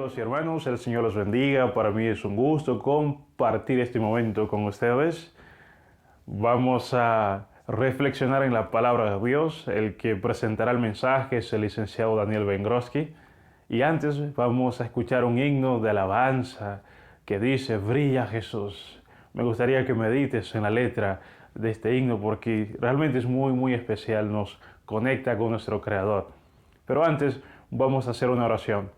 Amigos y hermanos, el Señor los bendiga. Para mí es un gusto compartir este momento con ustedes. Vamos a reflexionar en la palabra de Dios. El que presentará el mensaje es el licenciado Daniel Bengroski. Y antes vamos a escuchar un himno de alabanza que dice: brilla Jesús. Me gustaría que medites en la letra de este himno porque realmente es muy especial, nos conecta con nuestro Creador. Pero antes vamos a hacer una oración.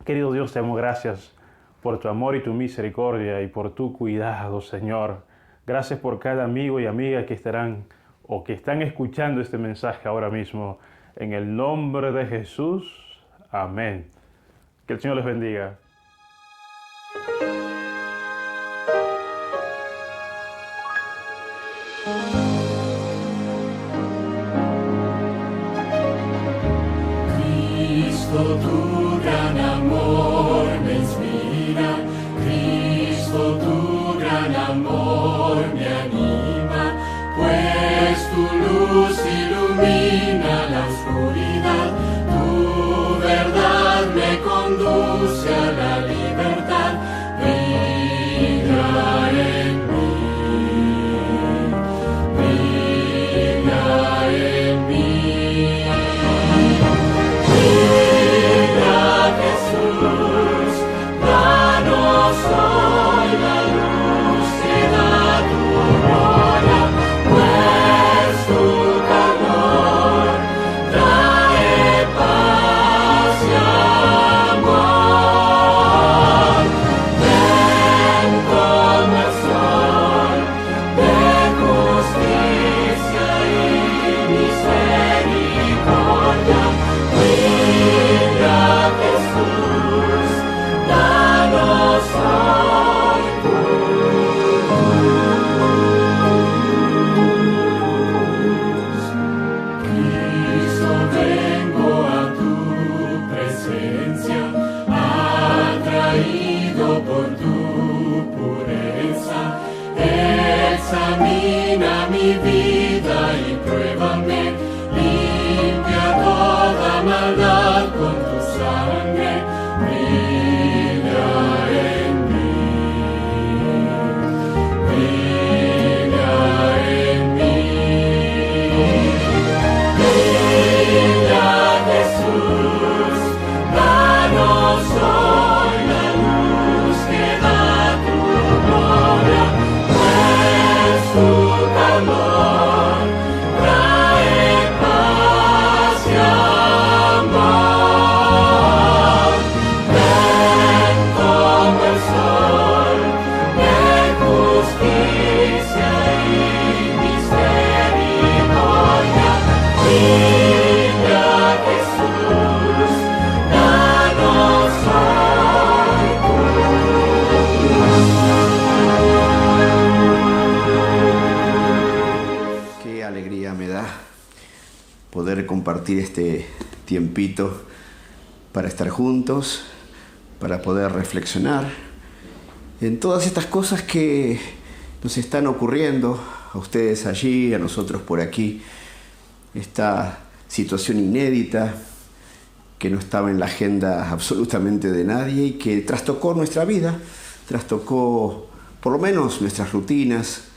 Querido Dios, te damos gracias por tu amor y tu misericordia y por tu cuidado, Señor. Gracias por cada amigo y amiga que estarán o que están escuchando este mensaje ahora mismo. En el nombre de Jesús, amén. Que el Señor les bendiga. Cristo, tu gran amor me inspira, Cristo, tu gran amor me anima, pues tu luz ilumina la oscuridad, tu verdad me conduce a la libertad, brilla en mí, brilla en mí. Jesús, danos hoy la luz que da tu gloria, pues tu calor trae paz y amor. Ven como el sol de justicia y misericordia. Jesús, danos hoy tu luz. Cristo, vengo a tu presencia, atraído por tu pureza. Examina mi vida y pruébame, limpia toda maldad con tu sangre, brilla en mí, brilla en mí. Brilla Jesús, danos hoy la luz que da tu gloria, pues tu calor trae paz y amor. Ven como el sol de justicia y misericordia. Brilla Jesús, danos hoy tu luz. Qué alegría me da poder compartir este tiempito para estar juntos, para poder reflexionar en todas estas cosas que nos están ocurriendo, a ustedes allí, a nosotros por aquí. Esta situación inédita que no estaba en la agenda absolutamente de nadie y que trastocó nuestra vida, trastocó por lo menos nuestras rutinas,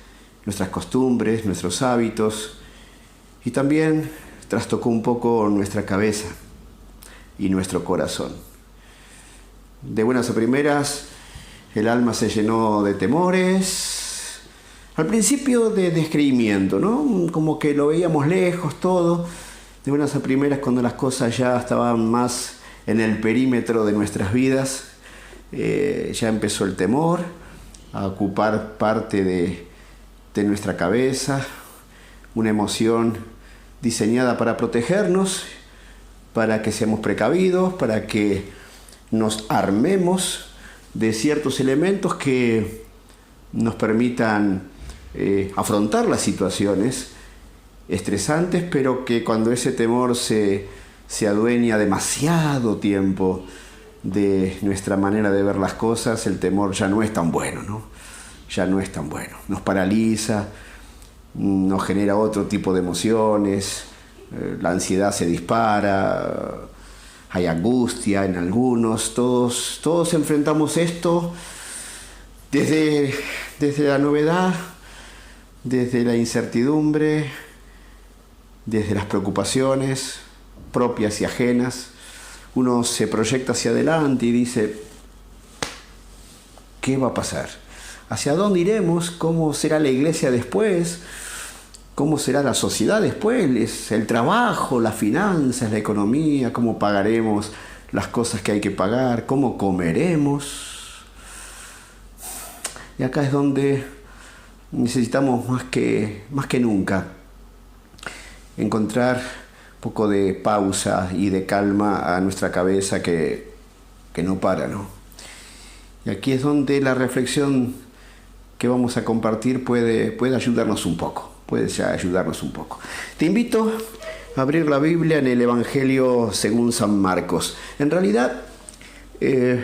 nuestras costumbres, nuestros hábitos, y también trastocó un poco nuestra cabeza y nuestro corazón. De buenas a primeras, el alma se llenó de temores, al principio de descreimiento, ¿no? Como que lo veíamos lejos todo. De buenas a primeras, cuando las cosas ya estaban más en el perímetro de nuestras vidas, ya empezó el temor a ocupar parte de nuestra cabeza, una emoción diseñada para protegernos, para que seamos precavidos, para que nos armemos de ciertos elementos que nos permitan afrontar las situaciones estresantes, pero que cuando ese temor se adueña demasiado tiempo de nuestra manera de ver las cosas, el temor ya no es tan bueno, ¿no? Ya no es tan bueno. Nos paraliza, nos genera otro tipo de emociones, la ansiedad se dispara, hay angustia en algunos, todos enfrentamos esto desde la novedad, desde la incertidumbre, desde las preocupaciones propias y ajenas. Uno se proyecta hacia adelante y dice, ¿qué va a pasar? ¿Hacia dónde iremos? ¿Cómo será la iglesia después? ¿Cómo será la sociedad después? El trabajo, las finanzas, la economía, ¿cómo pagaremos las cosas que hay que pagar? ¿Cómo comeremos? Y acá es donde necesitamos más que nunca encontrar un poco de pausa y de calma a nuestra cabeza que no para, ¿no? Y aquí es donde la reflexión que vamos a compartir puede ayudarnos un poco. Te invito a abrir la Biblia en el Evangelio según San Marcos. En realidad,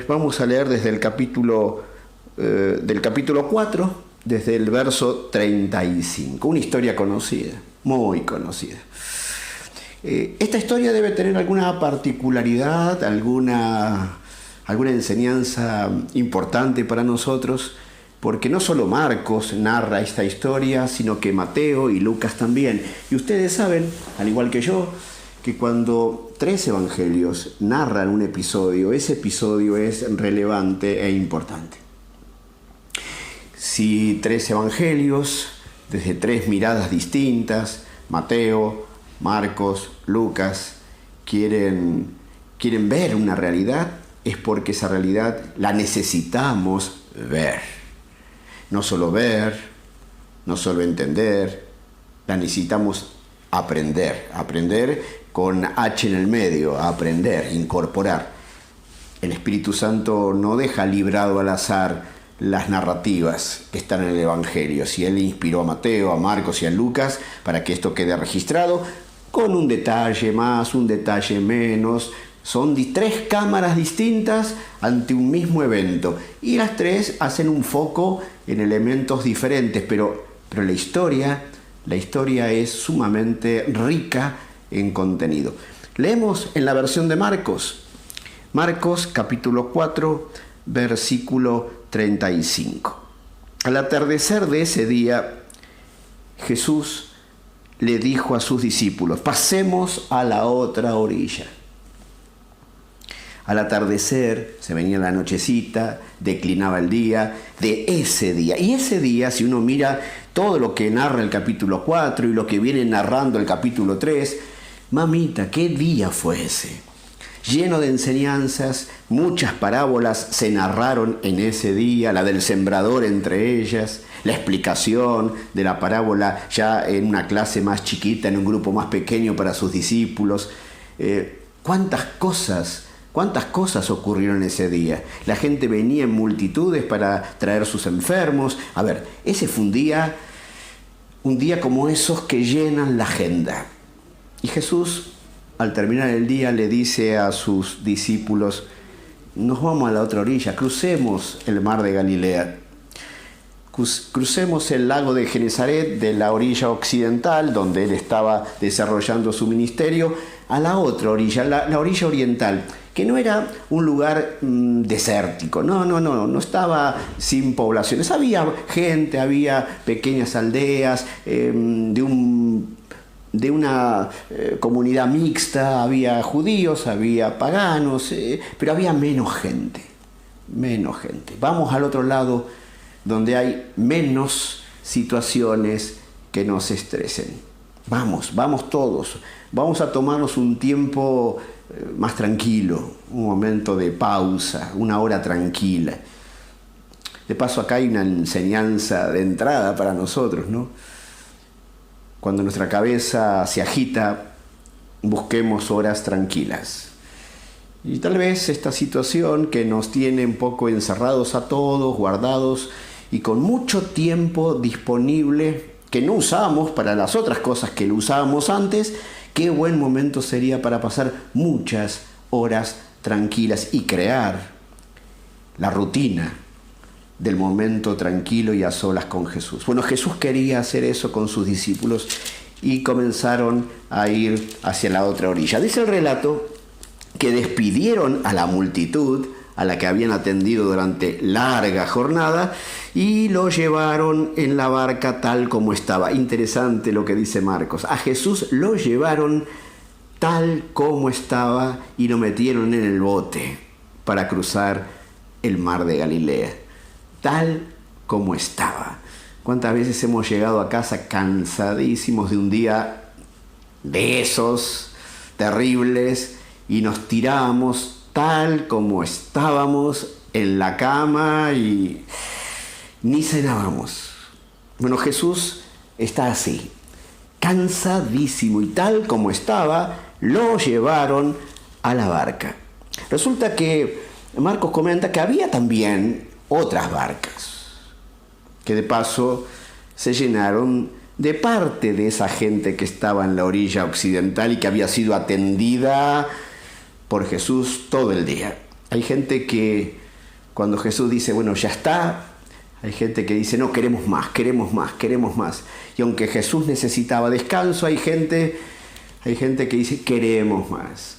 vamos a leer desde el capítulo 4, desde el verso 35. Una historia conocida, muy conocida. Esta historia debe tener alguna particularidad, alguna enseñanza importante para nosotros, porque no solo Marcos narra esta historia, sino que Mateo y Lucas también. Y ustedes saben, al igual que yo, que cuando 3 evangelios narran un episodio, ese episodio es relevante e importante. Si 3 evangelios, desde 3 miradas distintas, Mateo, Marcos, Lucas, quieren ver una realidad, es porque esa realidad la necesitamos ver. No solo ver, no solo entender, la necesitamos aprender con H en el medio, aprender, incorporar. El Espíritu Santo no deja librado al azar las narrativas que están en el Evangelio. Si Él inspiró a Mateo, a Marcos y a Lucas para que esto quede registrado, con un detalle más, un detalle menos. Son 3 cámaras distintas ante un mismo evento. Y las 3 hacen un foco en elementos diferentes, pero la historia es sumamente rica en contenido. Leemos en la versión de Marcos. Marcos capítulo 4, versículo 35. Al atardecer de ese día, Jesús le dijo a sus discípulos, pasemos a la otra orilla. Al atardecer, se venía la nochecita, declinaba el día de ese día. Y ese día, si uno mira todo lo que narra el capítulo 4 y lo que viene narrando el capítulo 3, mamita, ¿qué día fue ese? Lleno de enseñanzas, muchas parábolas se narraron en ese día, la del sembrador entre ellas, la explicación de la parábola ya en una clase más chiquita, en un grupo más pequeño para sus discípulos. ¿Cuántas cosas ocurrieron ese día? La gente venía en multitudes para traer sus enfermos. A ver, ese fue un día como esos que llenan la agenda. Y Jesús, al terminar el día, le dice a sus discípulos, nos vamos a la otra orilla, crucemos el mar de Galilea. Crucemos el lago de Genesaret de la orilla occidental, donde él estaba desarrollando su ministerio, a la otra orilla, la orilla oriental, que no era un lugar desértico, no estaba sin poblaciones. Había gente, había pequeñas aldeas de una comunidad mixta, había judíos, había paganos, pero había menos gente. Vamos al otro lado, donde hay menos situaciones que nos estresen. Vamos todos. Vamos a tomarnos un tiempo más tranquilo, un momento de pausa, una hora tranquila. De paso, acá hay una enseñanza de entrada para nosotros, ¿no? Cuando nuestra cabeza se agita, busquemos horas tranquilas. Y tal vez esta situación que nos tiene un poco encerrados a todos, guardados y con mucho tiempo disponible que no usamos para las otras cosas que lo usábamos antes, qué buen momento sería para pasar muchas horas tranquilas y crear la rutina del momento tranquilo y a solas con Jesús. Bueno, Jesús quería hacer eso con sus discípulos y comenzaron a ir hacia la otra orilla. Dice el relato que despidieron a la multitud a la que habían atendido durante larga jornada y lo llevaron en la barca tal como estaba. Interesante lo que dice Marcos. A Jesús lo llevaron tal como estaba y lo metieron en el bote para cruzar el mar de Galilea. Tal como estaba. ¿Cuántas veces hemos llegado a casa cansadísimos de un día de esos terribles y nos tiramos tal como estábamos en la cama y ni cenábamos? Bueno, Jesús está así, cansadísimo, y tal como estaba, lo llevaron a la barca. Resulta que Marcos comenta que había también otras barcas, que de paso se llenaron de parte de esa gente que estaba en la orilla occidental y que había sido atendida por Jesús todo el día. Hay gente que cuando Jesús dice, bueno, ya está, hay gente que dice, no, queremos más, queremos más, queremos más. Y aunque Jesús necesitaba descanso, hay gente que dice, queremos más.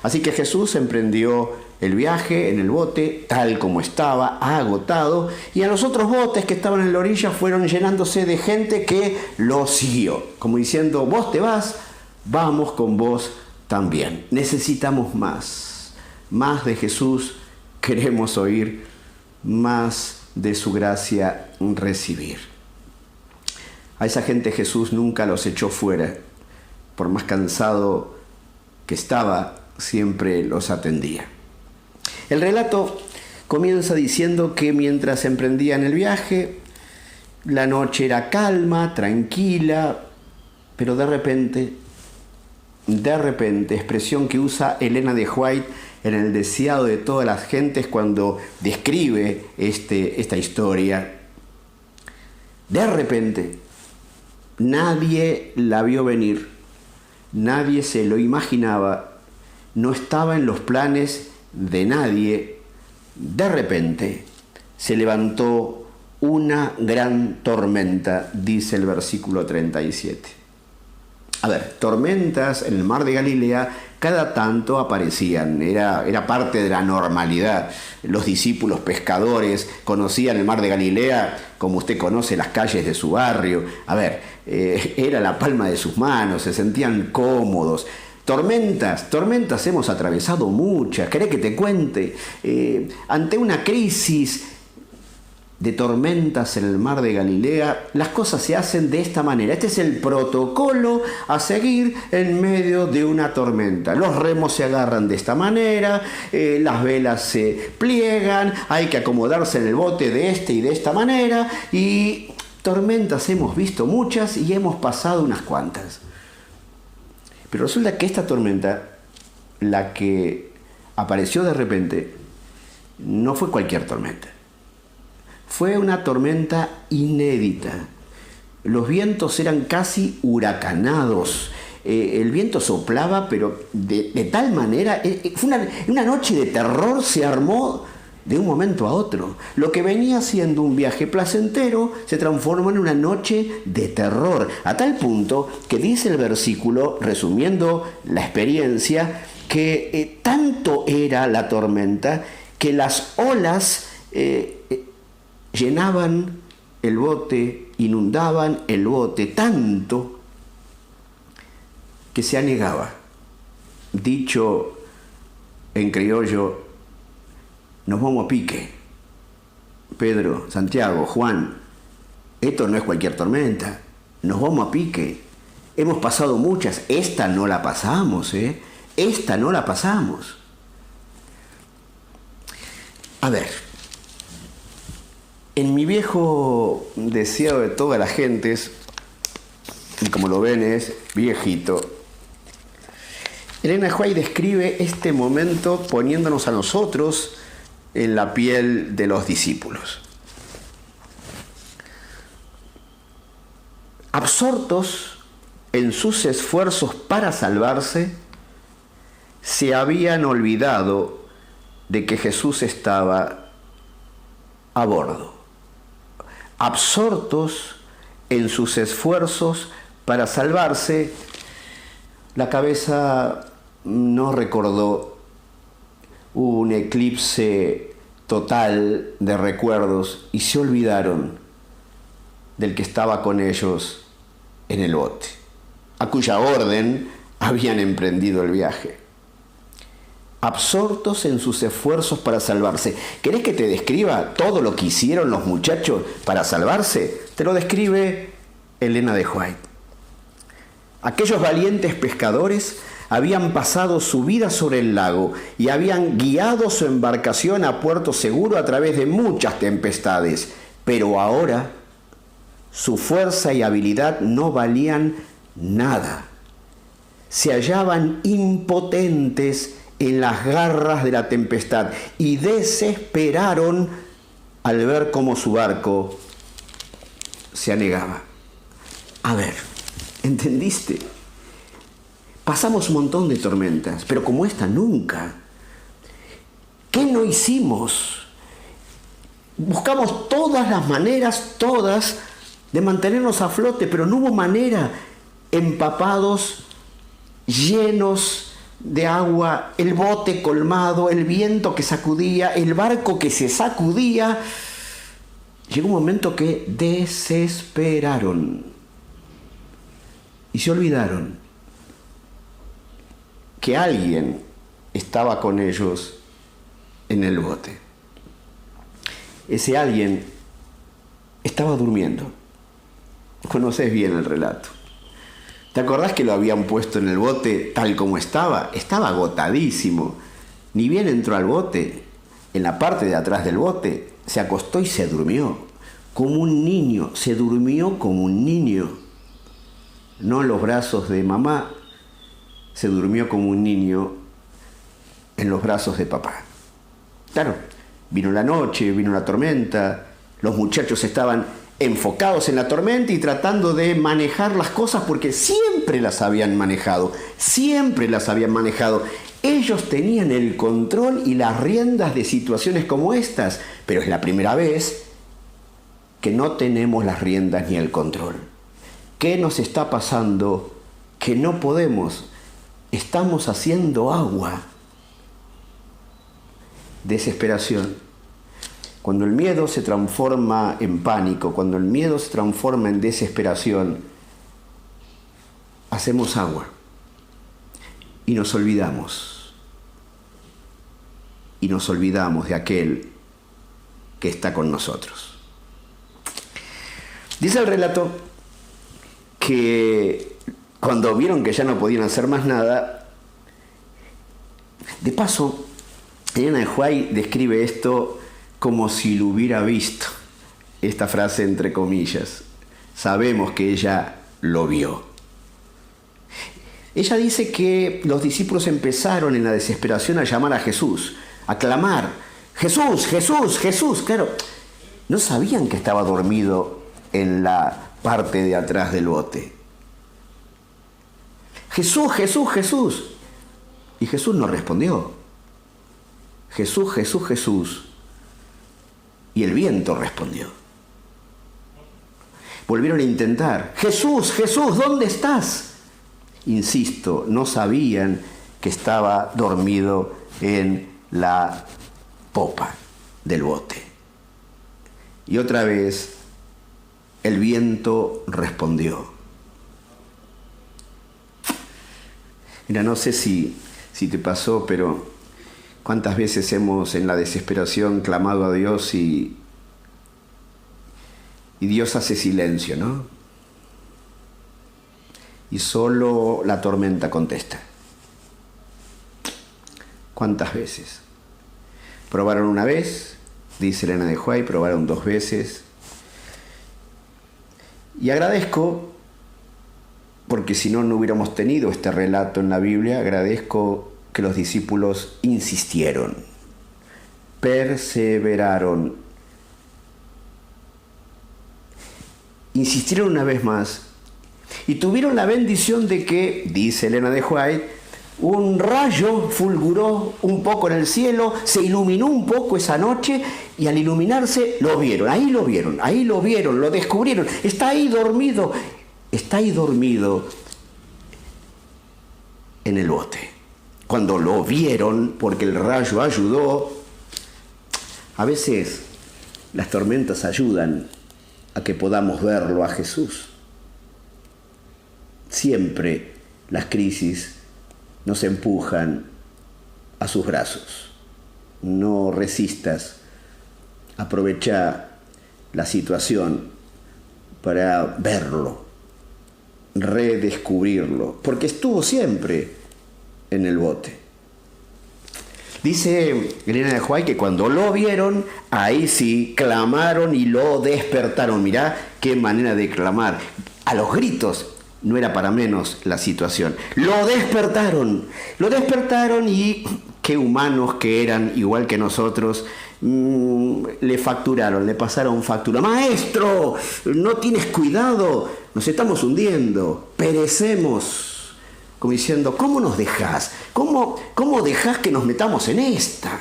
Así que Jesús emprendió el viaje en el bote, tal como estaba, agotado, y a los otros botes que estaban en la orilla fueron llenándose de gente que lo siguió, como diciendo, vos te vas, vamos con vos también. Necesitamos más de Jesús, queremos oír, más de su gracia recibir. A esa gente Jesús nunca los echó fuera, por más cansado que estaba, siempre los atendía. El relato comienza diciendo que mientras emprendían el viaje, la noche era calma, tranquila, pero de repente, expresión que usa Elena de White en El deseado de todas las gentes cuando describe esta historia. De repente, nadie la vio venir, nadie se lo imaginaba, no estaba en los planes de nadie. De repente se levantó una gran tormenta, dice el versículo 37. A ver, tormentas en el mar de Galilea cada tanto aparecían, era parte de la normalidad. Los discípulos pescadores conocían el mar de Galilea como usted conoce las calles de su barrio. A ver, era la palma de sus manos, se sentían cómodos. Tormentas hemos atravesado muchas. ¿Querés que te cuente? Ante una crisis de tormentas en el mar de Galilea, las cosas se hacen de esta manera. Este es el protocolo a seguir en medio de una tormenta. Los remos se agarran de esta manera, las velas se pliegan, hay que acomodarse en el bote de esta y de esta manera, y tormentas hemos visto muchas y hemos pasado unas cuantas. Pero resulta que esta tormenta, la que apareció de repente, no fue cualquier tormenta. Fue una tormenta inédita. Los vientos eran casi huracanados. El viento soplaba, pero de tal manera... Fue una noche de terror, se armó de un momento a otro. Lo que venía siendo un viaje placentero se transformó en una noche de terror, a tal punto que dice el versículo, resumiendo la experiencia, que tanto era la tormenta que las olas llenaban el bote, inundaban el bote, tanto que se anegaba. Dicho en criollo, nos vamos a pique. Pedro, Santiago, Juan, esto no es cualquier tormenta, nos vamos a pique. Hemos pasado muchas, esta no la pasamos, esta no la pasamos. A ver, en mi viejo deseado de todas las gentes, y como lo ven es viejito, Elena de White describe este momento poniéndonos a nosotros en la piel de los discípulos. Absortos en sus esfuerzos para salvarse, se habían olvidado de que Jesús estaba a bordo. Absortos en sus esfuerzos para salvarse, la cabeza no recordó hubo un eclipse total de recuerdos y se olvidaron del que estaba con ellos en el bote, a cuya orden habían emprendido el viaje. Absortos en sus esfuerzos para salvarse. ¿Querés que te describa todo lo que hicieron los muchachos para salvarse? Te lo describe Elena de White. Aquellos valientes pescadores habían pasado su vida sobre el lago y habían guiado su embarcación a puerto seguro a través de muchas tempestades, pero ahora su fuerza y habilidad no valían nada. Se hallaban impotentes en las garras de la tempestad y desesperaron al ver cómo su barco se anegaba. A ver, ¿entendiste? Pasamos un montón de tormentas, pero como esta nunca. ¿Qué no hicimos? Buscamos todas las maneras, todas, de mantenernos a flote, pero no hubo manera. Empapados, llenos de agua, el bote colmado, el viento que sacudía, el barco que se sacudía. Llegó un momento que desesperaron y se olvidaron que alguien estaba con ellos en el bote. Ese alguien estaba durmiendo. Conoces bien el relato. ¿Te acordás que lo habían puesto en el bote tal como estaba? Estaba agotadísimo. Ni bien entró al bote, en la parte de atrás del bote, se acostó y se durmió. Como un niño, se durmió como un niño. No en los brazos de mamá, se durmió como un niño en los brazos de papá. Claro, vino la noche, vino la tormenta, los muchachos estaban enfocados en la tormenta y tratando de manejar las cosas porque siempre las habían manejado. Ellos tenían el control y las riendas de situaciones como estas, pero es la primera vez que no tenemos las riendas ni el control. ¿Qué nos está pasando que no podemos? Estamos haciendo agua. Desesperación. Cuando el miedo se transforma en pánico, cuando el miedo se transforma en desesperación, hacemos agua y nos olvidamos. Y nos olvidamos de aquel que está con nosotros. Dice el relato que cuando vieron que ya no podían hacer más nada, de paso, Elena de White describe esto como si lo hubiera visto. Esta frase entre comillas. Sabemos que ella lo vio. Ella dice que los discípulos empezaron en la desesperación a llamar a Jesús, a clamar, Jesús, Jesús, Jesús. Claro, no sabían que estaba dormido en la parte de atrás del bote. Jesús, Jesús, Jesús. Y Jesús no respondió. Jesús, Jesús, Jesús. Y el viento respondió. Volvieron a intentar. Jesús, Jesús, ¿dónde estás? Insisto, no sabían que estaba dormido en la popa del bote. Y otra vez el viento respondió. Mira, no sé si te pasó, pero ¿cuántas veces hemos en la desesperación clamado a Dios y Dios hace silencio, ¿no? Y solo la tormenta contesta. ¿Cuántas veces? Probaron una vez, dice Elena de White, probaron 2 veces. Y agradezco, porque si no, no hubiéramos tenido este relato en la Biblia, agradezco que los discípulos insistieron, perseveraron, insistieron una vez más y tuvieron la bendición de que, dice Elena de White, un rayo fulguró un poco en el cielo, se iluminó un poco esa noche y al iluminarse lo vieron, lo descubrieron, está ahí dormido en el bote. cuando lo vieron, porque el rayo ayudó. A veces las tormentas ayudan a que podamos verlo a Jesús. Siempre las crisis nos empujan a sus brazos. No resistas, aprovecha la situación para verlo, redescubrirlo, porque estuvo siempre en el bote. Dice Elena de White que cuando lo vieron, ahí sí, clamaron y lo despertaron. Mirá qué manera de clamar. A los gritos, no era para menos la situación. Lo despertaron y qué humanos que eran, igual que nosotros, le facturaron, le pasaron factura. Maestro, no tienes cuidado, nos estamos hundiendo, perecemos. Como diciendo, ¿cómo nos dejás? ¿Cómo dejás que nos metamos en esta?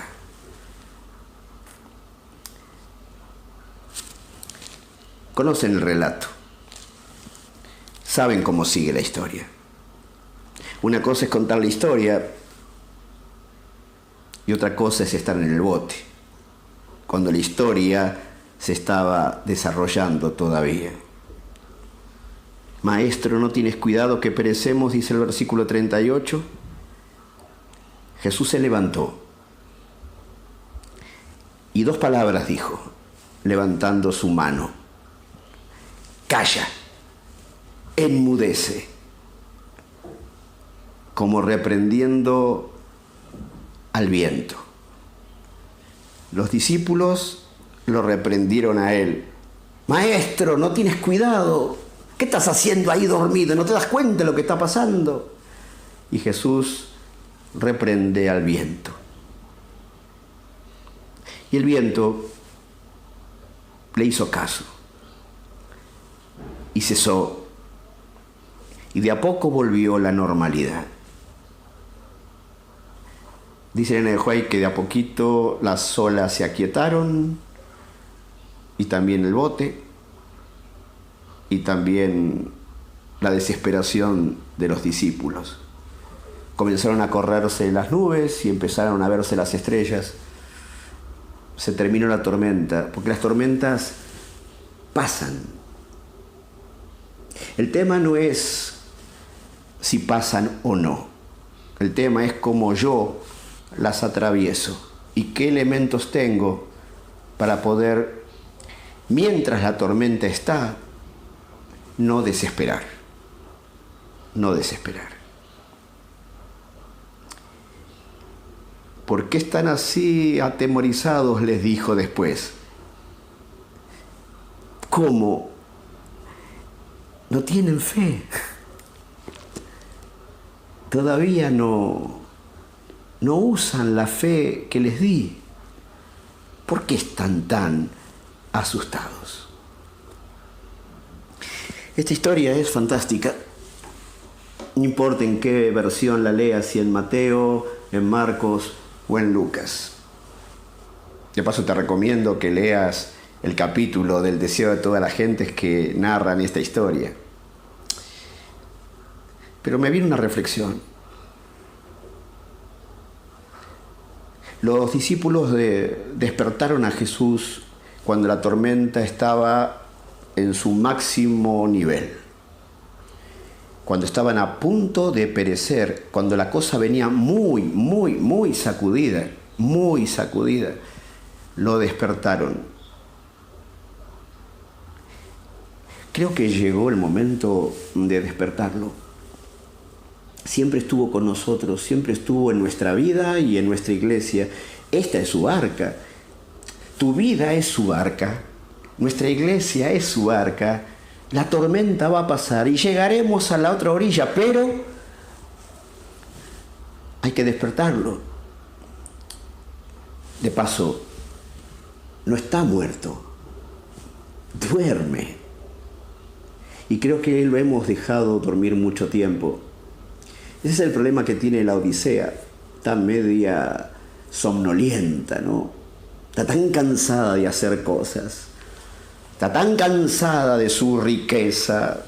Conocen el relato. Saben cómo sigue la historia. Una cosa es contar la historia y otra cosa es estar en el bote, cuando la historia se estaba desarrollando todavía. Maestro, ¿no tienes cuidado que perecemos?, dice el versículo 38. Jesús se levantó y 2 palabras dijo, levantando su mano. Calla, enmudece, como reprendiendo al viento. Los discípulos lo reprendieron a él. Maestro, ¿no tienes cuidado? ¿Qué estás haciendo ahí dormido? ¿No te das cuenta de lo que está pasando? Y Jesús reprende al viento. Y el viento le hizo caso. Y cesó. Y de a poco volvió la normalidad. Dice Elena de White que de a poquito las olas se aquietaron y también el bote y también la desesperación de los discípulos. Comenzaron a correrse las nubes y empezaron a verse las estrellas. Se terminó la tormenta, porque las tormentas pasan. El tema no es si pasan o no. El tema es cómo yo las atravieso y qué elementos tengo para poder, mientras la tormenta está, no desesperar. No desesperar. ¿Por qué están así atemorizados?, les dijo después. ¿Cómo? ¿No tienen fe? Todavía no usan la fe que les di. ¿Por qué están tan asustados? Esta historia es fantástica. No importa en qué versión la leas, si en Mateo, en Marcos o en Lucas. De paso te recomiendo que leas el capítulo del deseo de todas las gentes que narran esta historia. Pero me viene una reflexión. Los discípulos despertaron a Jesús cuando la tormenta estaba en su máximo nivel, cuando estaban a punto de perecer, cuando la cosa venía muy sacudida, lo despertaron. Creo que llegó el momento de despertarlo. Siempre estuvo con nosotros, siempre estuvo en nuestra vida y en nuestra iglesia. Esta es su barca. Tu vida es su barca. Nuestra iglesia es su barca. La tormenta va a pasar y llegaremos a la otra orilla, pero hay que despertarlo. De paso, no está muerto, duerme. Y creo que lo hemos dejado dormir mucho tiempo. Ese es el problema que tiene la Odisea, está media somnolienta, ¿no? Está tan cansada de hacer cosas, está tan cansada de su riqueza,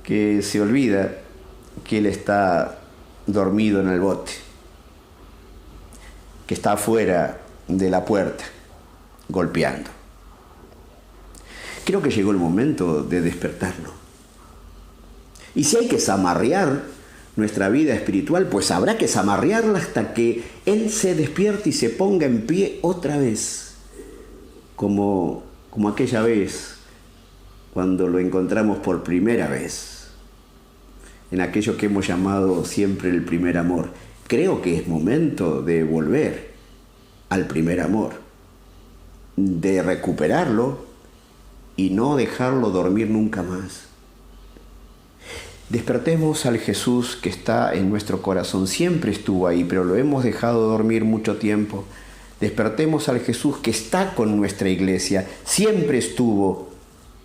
que se olvida que él está dormido en el bote. que está afuera de la puerta, golpeando. Creo que llegó el momento de despertarlo. Y si hay que zamarrear nuestra vida espiritual, pues habrá que zamarrearla hasta que Él se despierte y se ponga en pie otra vez, como aquella vez cuando lo encontramos por primera vez, en aquello que hemos llamado siempre el primer amor. Creo que es momento de volver al primer amor, de recuperarlo y no dejarlo dormir nunca más. Despertemos al Jesús que está en nuestro corazón. Siempre estuvo ahí, pero lo hemos dejado dormir mucho tiempo. Despertemos al Jesús que está con nuestra iglesia. Siempre estuvo,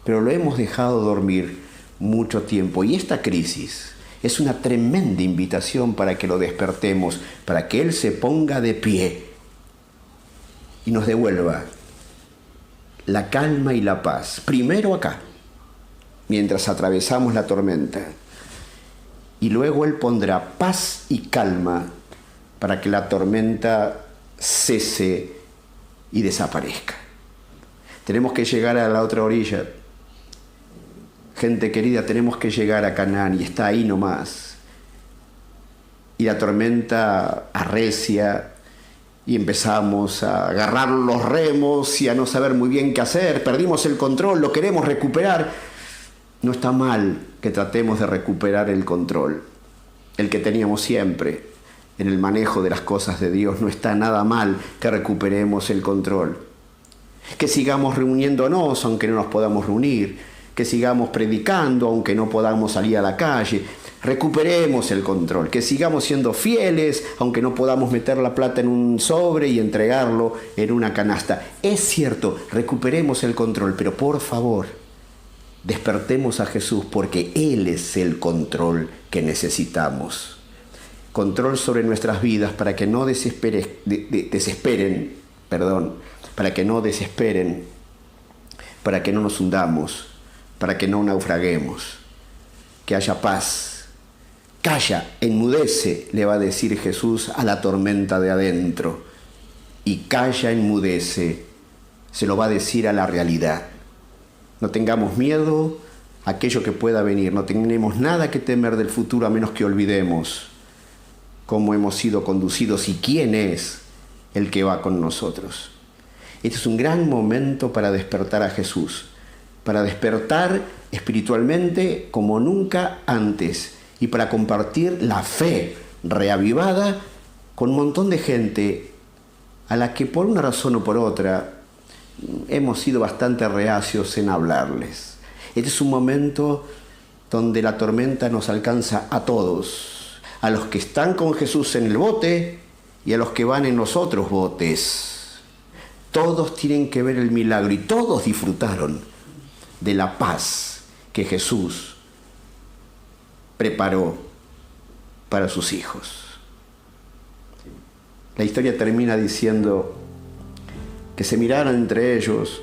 pero lo hemos dejado dormir mucho tiempo. Y esta crisis es una tremenda invitación para que lo despertemos, para que Él se ponga de pie y nos devuelva la calma y la paz. Primero acá, mientras atravesamos la tormenta. Y luego Él pondrá paz y calma para que la tormenta cese y desaparezca. Tenemos que llegar a la otra orilla. Gente querida, tenemos que llegar a Canaán y está ahí nomás. Y la tormenta arrecia y empezamos a agarrar los remos y a no saber muy bien qué hacer. Perdimos el control, lo queremos recuperar. No está mal que tratemos de recuperar el control, el que teníamos siempre en el manejo de las cosas de Dios. No está nada mal que recuperemos el control. Que sigamos reuniéndonos aunque no nos podamos reunir, que sigamos predicando aunque no podamos salir a la calle. Recuperemos el control, que sigamos siendo fieles aunque no podamos meter la plata en un sobre y entregarlo en una canasta. Es cierto, recuperemos el control, pero por favor, despertemos a Jesús porque Él es el control que necesitamos. Control sobre nuestras vidas para que no desesperen, para que no desesperen, para que no nos hundamos, para que no naufraguemos. Que haya paz. Calla, enmudece, le va a decir Jesús a la tormenta de adentro. Y calla, enmudece, se lo va a decir a la realidad. No tengamos miedo a aquello que pueda venir. No tenemos nada que temer del futuro a menos que olvidemos cómo hemos sido conducidos y quién es el que va con nosotros. Este es un gran momento para despertar a Jesús, para despertar espiritualmente como nunca antes y para compartir la fe reavivada con un montón de gente a la que por una razón o por otra hemos sido bastante reacios en hablarles. Este es un momento donde la tormenta nos alcanza a todos, a los que están con Jesús en el bote y a los que van en los otros botes. Todos tienen que ver el milagro y todos disfrutaron de la paz que Jesús preparó para sus hijos. La historia termina diciendo que se miraron entre ellos,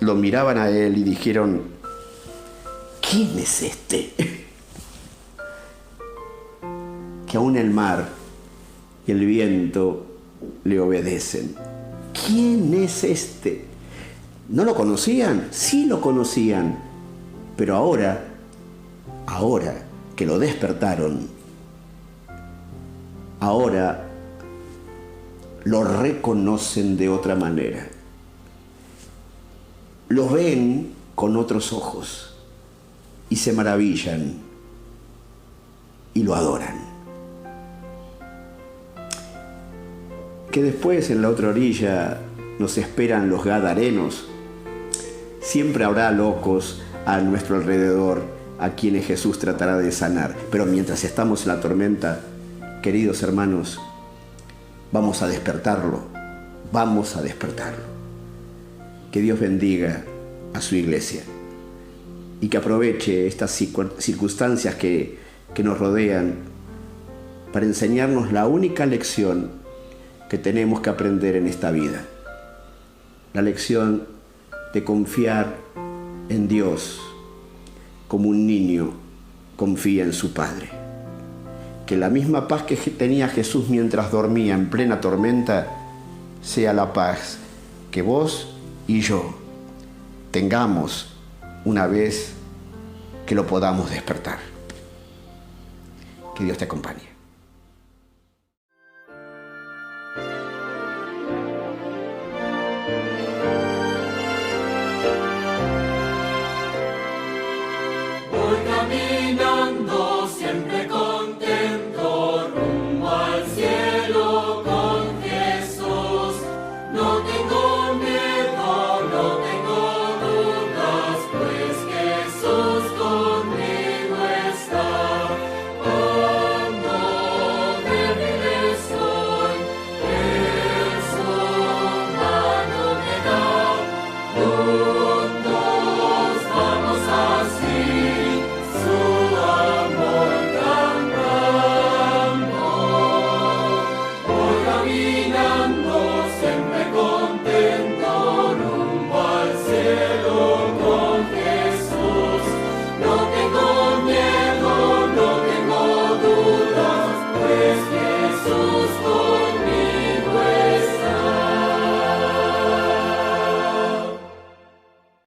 lo miraban a Él y dijeron: ¿quién es este? Que aún el mar y el viento le obedecen. ¿Quién es este? ¿No lo conocían? Sí lo conocían, pero ahora que lo despertaron, ahora lo reconocen de otra manera. Lo ven con otros ojos y se maravillan y lo adoran. Que después en la otra orilla nos esperan los gadarenos. Siempre habrá locos a nuestro alrededor a quienes Jesús tratará de sanar. Pero mientras estamos en la tormenta, queridos hermanos, vamos a despertarlo. Vamos a despertarlo. Que Dios bendiga a su iglesia y que aproveche estas circunstancias que nos rodean para enseñarnos la única lección que tenemos que aprender en esta vida. La lección de confiar en Dios como un niño confía en su Padre. Que la misma paz que tenía Jesús mientras dormía en plena tormenta sea la paz que vos y yo tengamos una vez que lo podamos despertar. Que Dios te acompañe.